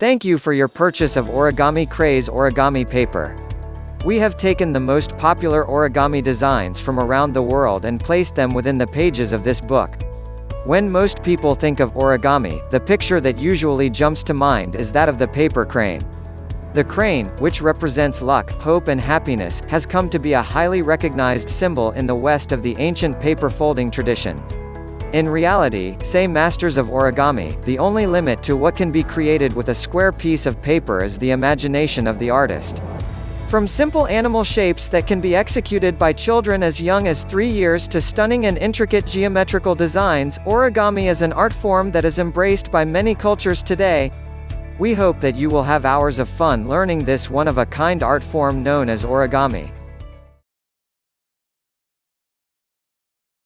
Thank you for your purchase of Origami Craze origami paper. We have taken the most popular origami designs from around the world and placed them within the pages of this book. When most people think of origami, the picture that usually jumps to mind is that of the paper crane. The crane, which represents luck, hope and happiness, has come to be a highly recognized symbol in the West of the ancient paper folding tradition. In reality, say masters of origami, the only limit to what can be created with a square piece of paper is the imagination of the artist. From simple animal shapes that can be executed by children as young as 3 years to stunning and intricate geometrical designs, origami is an art form that is embraced by many cultures today. We hope that you will have hours of fun learning this one-of-a-kind art form known as origami.